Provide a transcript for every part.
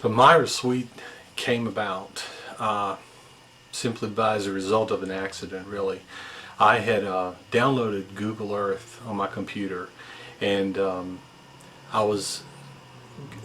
Palmyra Suite came about simply as a result of an accident, really. I had downloaded Google Earth on my computer, and I was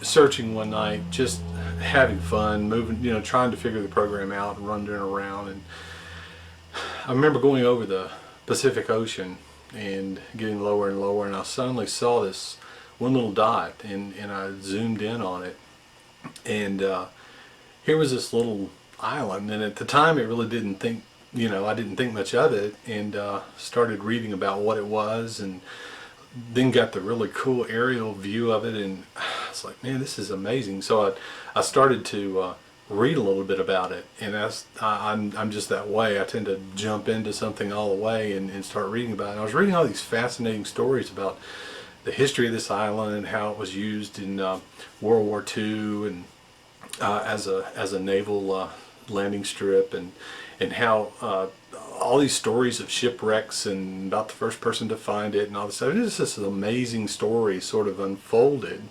searching one night, just having fun, moving, trying to figure the program out and running around. And I remember going over the Pacific Ocean and getting lower and lower, and I suddenly saw this one little dot, and I zoomed in on it, and here was this little island. And at the time it really didn't think, I didn't think much of it, and started reading about what it was, and then got the really cool aerial view of it, and I was like, man, this is amazing. So I started to read a little bit about it, and I'm just that way. I tend to jump into something all the way and start reading about it. And I was reading all these fascinating stories about the history of this island and how it was used in World War II, and as a naval landing strip, and how all these stories of shipwrecks and about the first person to find it and all this stuff. It's just this amazing story sort of unfolded,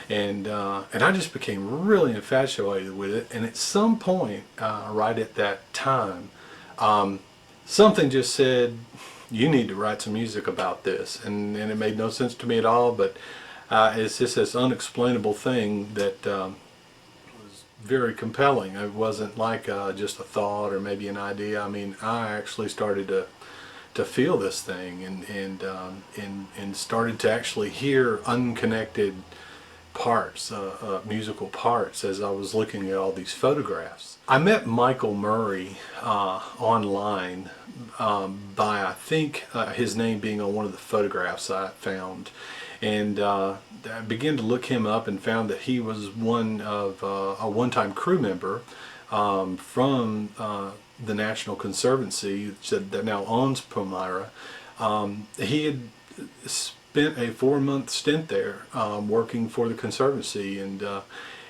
and I just became really infatuated with it. And at some point, right at that time, something just said, you need to write some music about this, and it made no sense to me at all, but it's just this unexplainable thing that was very compelling. It wasn't like just a thought or maybe an idea. I mean, I actually started to feel this thing, and started to actually hear unconnected parts, musical parts, as I was looking at all these photographs. I met Michael Murray online by, I think, his name being on one of the photographs I found, and I began to look him up and found that he was one of a one-time crew member from the National Conservancy that now owns Palmyra. He had spent a 4-month stint there working for the Conservesy,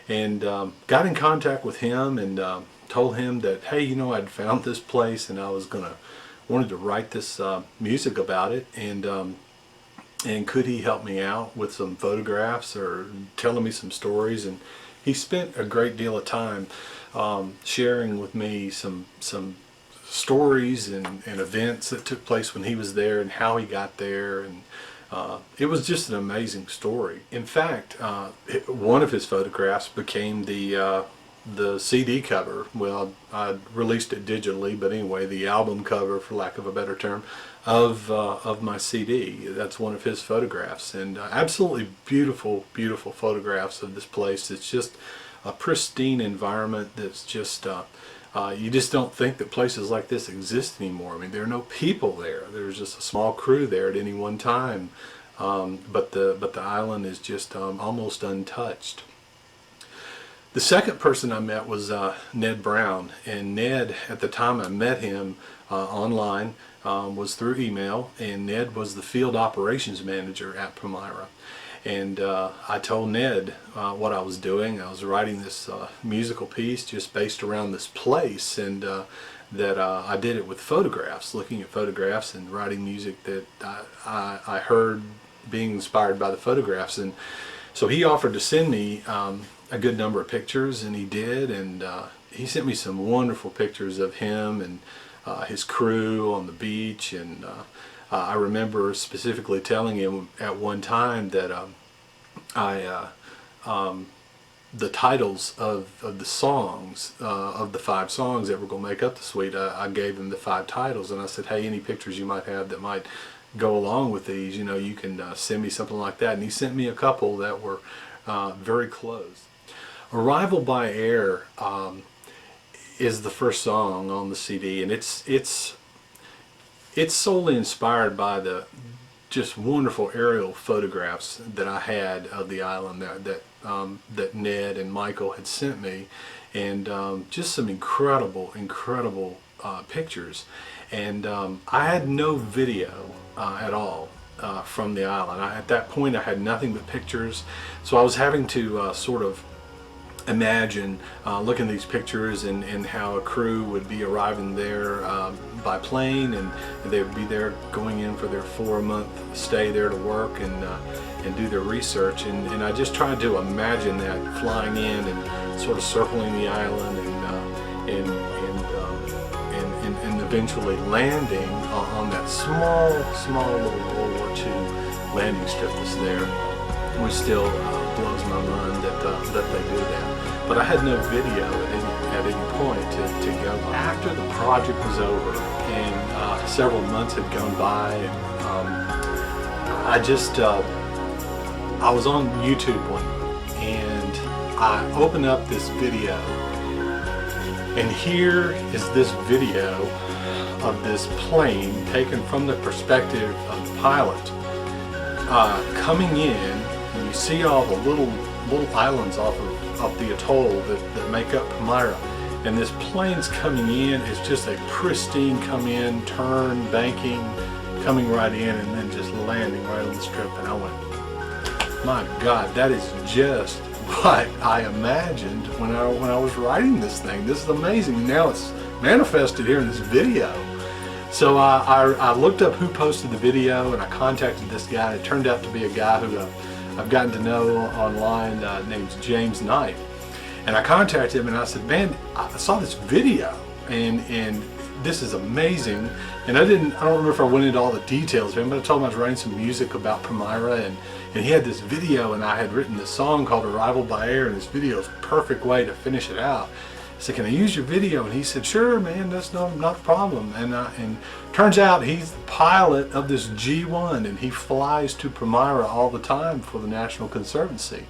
and got in contact with him and told him that, hey, I'd found this place, and I was wanted to write this music about it, and could he help me out with some photographs or telling me some stories. And he spent a great deal of time sharing with me some stories and events that took place when he was there and how he got there, and it was just an amazing story. In fact, one of his photographs became the CD cover. Well, I released it digitally, but anyway, the album cover, for lack of a better term, of my CD. That's one of his photographs, and absolutely beautiful, beautiful photographs of this place. It's just a pristine environment that's just you just don't think that places like this exist anymore. I mean, there are no people there. There's just a small crew there at any one time, but the island is just almost untouched. The second person I met was Ned Brown, and Ned, at the time I met him online, was through email, and Ned was the field operations manager at Palmyra. And I told Ned what I was doing. I was writing this musical piece just based around this place, and that I did it with photographs, looking at photographs and writing music that I heard being inspired by the photographs. And so he offered to send me a good number of pictures, and he did, and he sent me some wonderful pictures of him and his crew on the beach. And I remember specifically telling him at one time that the titles of the songs, of the 5 songs that were going to make up the suite, I gave him the 5 titles, and I said, hey, any pictures you might have that might go along with these, you can send me something like that. And he sent me a couple that were very close. Arrival by Air is the first song on the CD, and it's solely inspired by the just wonderful aerial photographs that I had of the island that Ned and Michael had sent me, and just some incredible pictures. And I had no video at all from the island. At that point I had nothing but pictures, so I was having to sort of imagine looking at these pictures and how a crew would be arriving there by plane, and they would be there going in for their 4-month stay there to work and do their research, and I just tried to imagine that flying in and sort of circling the island and eventually landing on that small little World War II landing strip that's there, which still blows my mind that they do that. But I had no video at any point to go. After the project was over and several months had gone by, and I was on YouTube one night, and I opened up this video, and here is this video of this plane taken from the perspective of the pilot coming in, and you see all the little islands off of the atoll that make up Palmyra, and this plane's coming in. It's just a pristine come in, turn, banking, coming right in, and then just landing right on the strip. And I went, my God, that is just what I imagined when I was writing this thing. This is amazing. Now it's manifested here in this video. So I looked up who posted the video, and I contacted this guy. It turned out to be a guy who I've gotten to know online, named James Knight. And I contacted him and I said, man, I saw this video and this is amazing. And I don't remember if I went into all the details, but I told him I was writing some music about Palmyra, and he had this video, and I had written this song called Arrival by Air, and this video is a perfect way to finish it out. I said, can I use your video? And he said, sure, man, that's not a problem. And turns out he's the pilot of this G1, and he flies to Palmyra all the time for the National Conservesy.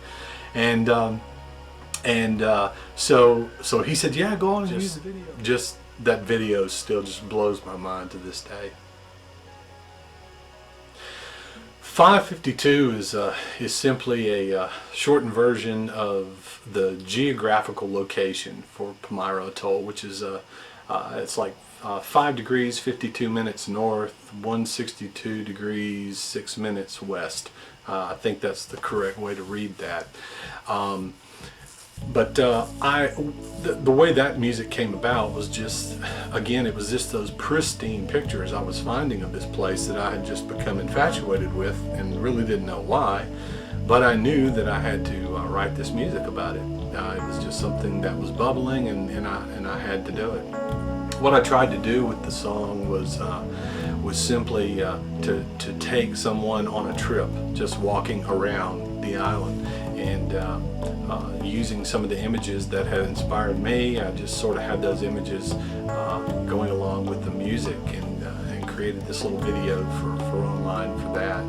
So he said, yeah, go on and use the video. Just that video still just blows my mind to this day. 552 is simply a shortened version of the geographical location for Palmyra Atoll, which is it's like 5 degrees 52 minutes north, 162 degrees 6 minutes west. I think that's the correct way to read that. But the way that music came about was just, again, it was just those pristine pictures I was finding of this place that I had just become infatuated with and really didn't know why. But I knew that I had to write this music about it. It was just something that was bubbling, and I had to do it. What I tried to do with the song was simply to take someone on a trip, just walking around the island, and using some of the images that had inspired me. I just sort of had those images going along with the music, and created this little video for online for that.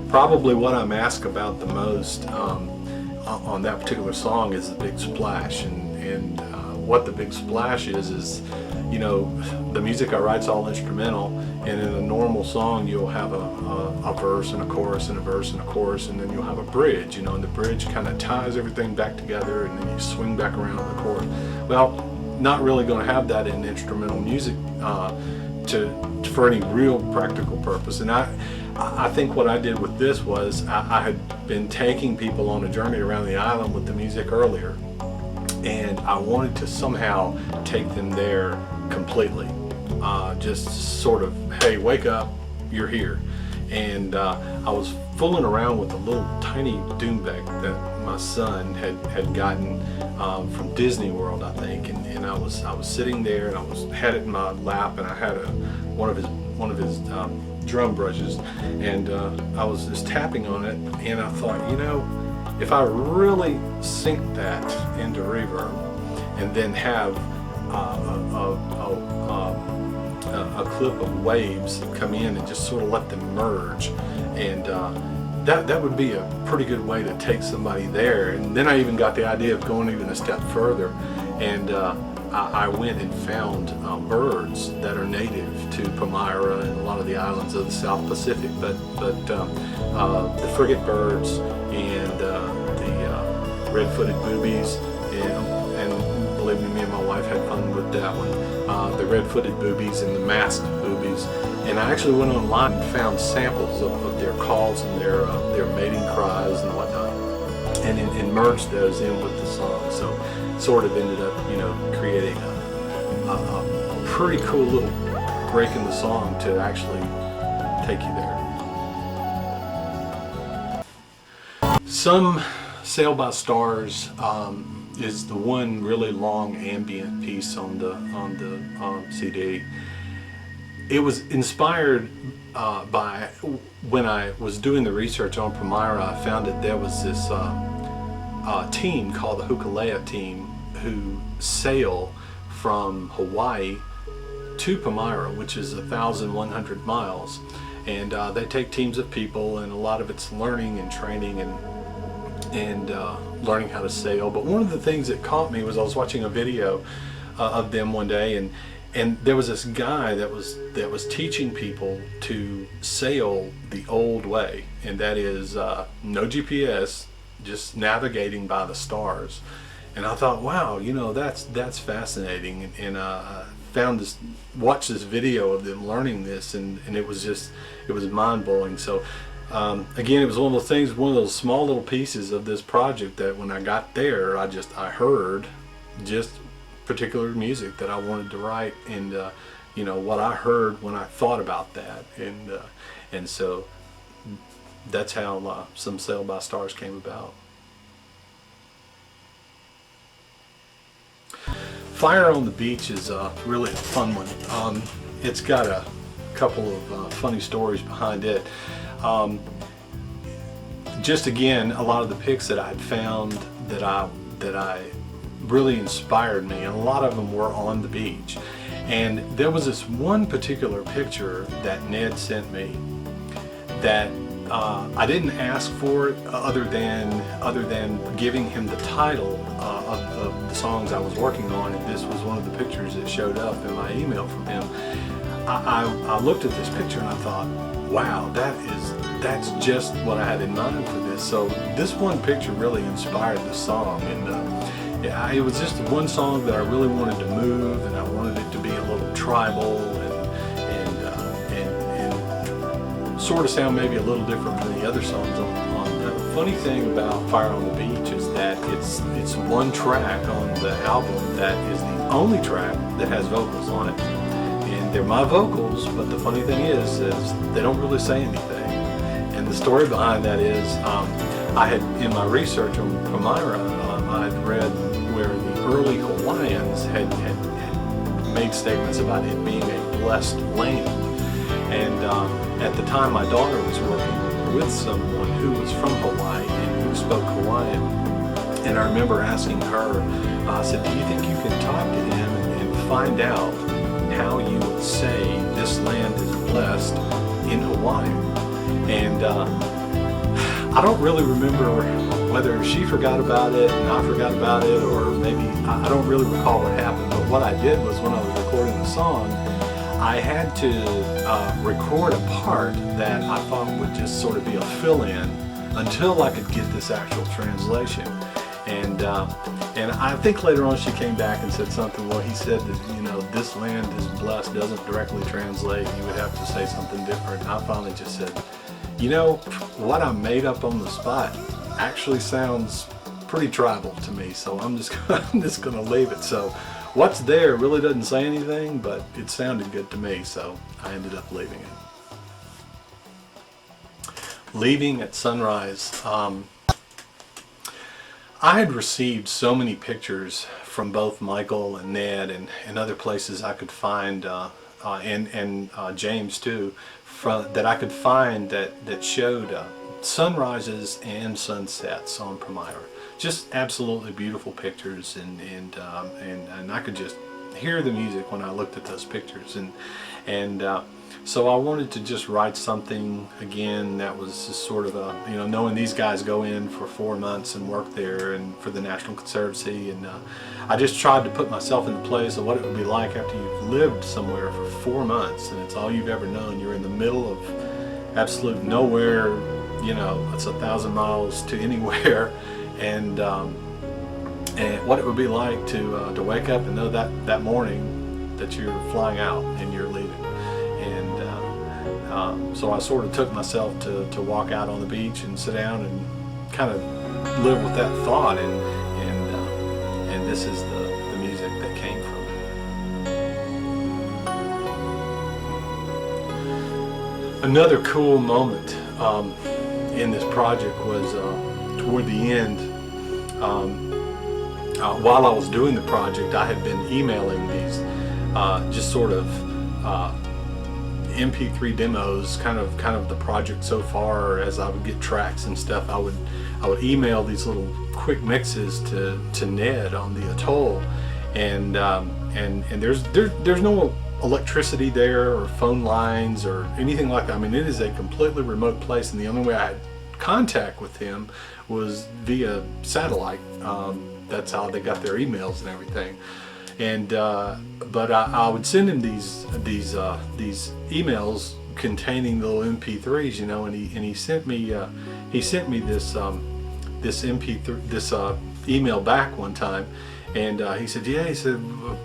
Probably what I'm asked about the most on that particular song is the big splash, and what the big splash is, you know, the music I write's all instrumental, and in a normal song you'll have a verse and a chorus and a verse and a chorus, and then you'll have a bridge, you know, and the bridge kind of ties everything back together, and then you swing back around to the chorus. Well, not really going to have that in instrumental music for any real practical purpose. And I think what I did with this was I had been taking people on a journey around the island with the music earlier, and I wanted to somehow take them there completely. Just sort of, hey, wake up, you're here. And I was fooling around with a little tiny doombag that my son had gotten from Disney World, I think, and I was sitting there, and I had it in my lap, and I had one of his drum brushes, and I was just tapping on it, and I thought, you know, if I really sync that into reverb and then have a clip of waves come in and just sort of let them merge, and that would be a pretty good way to take somebody there. And then I even got the idea of going even a step further, and I went and found birds that are native to Palmyra and a lot of the islands of the South Pacific, but the frigate birds and the red-footed boobies, and believe me and my wife had fun with that one. The red-footed boobies and the masked boobies, and I actually went online and found samples of their calls and their mating cries and whatnot, and merged those in with the song. So it sort of ended up, creating a pretty cool little break in the song to actually take you there. Some Sail by Stars is the one really long ambient piece on the CD. It was inspired by when I was doing the research on Palmyra. I found that there was this team called the Hukalea team who sail from Hawaii to Palmyra, which is 1,100 miles, and they take teams of people, and a lot of it's learning and training and learning how to sail. But one of the things that caught me was I was watching a video of them one day, and there was this guy that was teaching people to sail the old way, and that is no GPS, just navigating by the stars. And I thought, wow, that's fascinating, and watched this video of them learning this, and it was mind-blowing. So again, it was one of those things, one of those small little pieces of this project that when I got there, I heard just particular music that I wanted to write, and what I heard when I thought about that, and so that's how Some Sail by Stars came about. Fire on the Beach is really a fun one. It's got a couple of funny stories behind it. Just again, a lot of the pics that I had found that I really inspired me, and a lot of them were on the beach. And there was this one particular picture that Ned sent me that I didn't ask for it, other than giving him the title of the songs I was working on, and this was one of the pictures that showed up in my email from him. I looked at this picture and I thought, wow, that's just what I had in mind for this. So this one picture really inspired the song, and it was just one song that I really wanted to move, and I wanted it to be a little tribal and sort of sound maybe a little different than the other songs on that. The funny thing about Fire on the Beach is that it's one track on the album that is the only track that has vocals on it. And they're my vocals, but the funny thing is they don't really say anything. And the story behind that is I had, in my research on Palmyra, I had read where the early Hawaiians had made statements about it being a blessed land. And at the time, my daughter was working with someone who was from Hawaii and who spoke Hawaiian. And I remember asking her, I said, do you think you can talk to him and find out how you would say this land is blessed in Hawaii? And I don't really remember whether she forgot about it and I forgot about it, or maybe, I don't really recall what happened. But what I did was, when I was recording the song, I had to record a part that I thought would just sort of be a fill-in until I could get this actual translation. And I think later on she came back and said something. Well, he said that this land is blessed doesn't directly translate. You would have to say something different. And I finally just said, what I made up on the spot actually sounds pretty tribal to me. So I'm just gonna leave it. So what's there really doesn't say anything, but it sounded good to me, so I ended up leaving it. Leaving at sunrise. I had received so many pictures from both Michael and Ned and other places I could find, and James too, that I could find that showed sunrises and sunsets on Palmyra. Just absolutely beautiful pictures, and I could just hear the music when I looked at those pictures, and so I wanted to just write something again that was just sort of a, knowing these guys go in for 4 months and work there and for the National Conservesy, and I just tried to put myself in the place of what it would be like after you've lived somewhere for 4 months and it's all you've ever known. You're in the middle of absolute nowhere, it's 1,000 miles to anywhere. And what it would be like to wake up and know that morning that you're flying out and you're leaving. And so I sort of took myself to walk out on the beach and sit down and kind of live with that thought, and this is the music that came from it. Another cool moment in this project was toward the end. While I was doing the project, I had been emailing these just sort of MP3 demos, kind of the project so far. As I would get tracks and stuff, I would email these little quick mixes to Ned on the atoll, and there's no electricity there or phone lines or anything like that. I mean, it is a completely remote place, and the only way I had contact with him was via satellite. That's how they got their emails and everything. And but I would send him these emails containing the little MP3s, you know, and he sent me this email back one time, and he said, yeah, he said,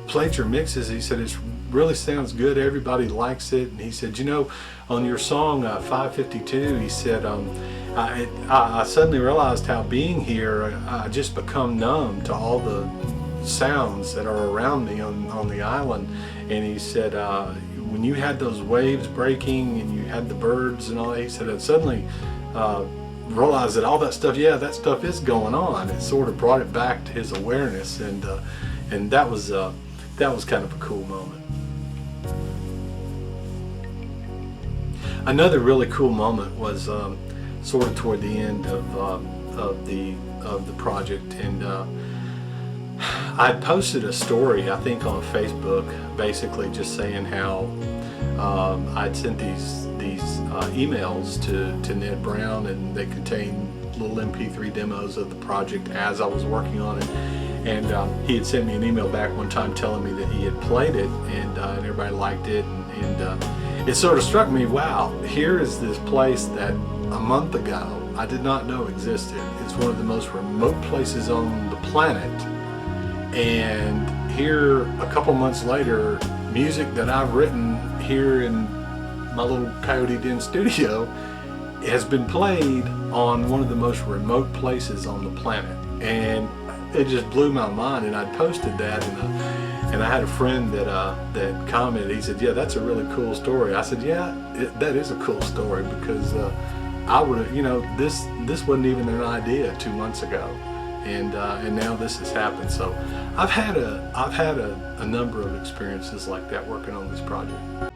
played your mixes. He said, it really sounds good, everybody likes it. And he said, you know, on your song 552, he said, I suddenly realized how being here, I just become numb to all the sounds that are around me on the island. And he said, when you had those waves breaking and you had the birds and all that, he said, I suddenly realized that all that stuff, yeah, that stuff is going on. It sort of brought it back to his awareness, and that was kind of a cool moment. Another really cool moment was sort of toward the end of the project, and I posted a story, I think, on Facebook, basically just saying how I'd sent these emails to Ned Brown, and they contained little MP3 demos of the project as I was working on it. And he had sent me an email back one time telling me that he had played it, and everybody liked it, and it sort of struck me, wow, here is this place that a month ago I did not know existed. It's one of the most remote places on the planet, and here a couple months later, music that I've written here in my little Coyote Den studio has been played on one of the most remote places on the planet. And it just blew my mind, and I posted that, and I had a friend that commented. He said, yeah, that's a really cool story. I said, yeah, that is a cool story, because I would have, you know, this wasn't even an idea 2 months ago, and now this has happened. So I've had a number of experiences like that working on this project.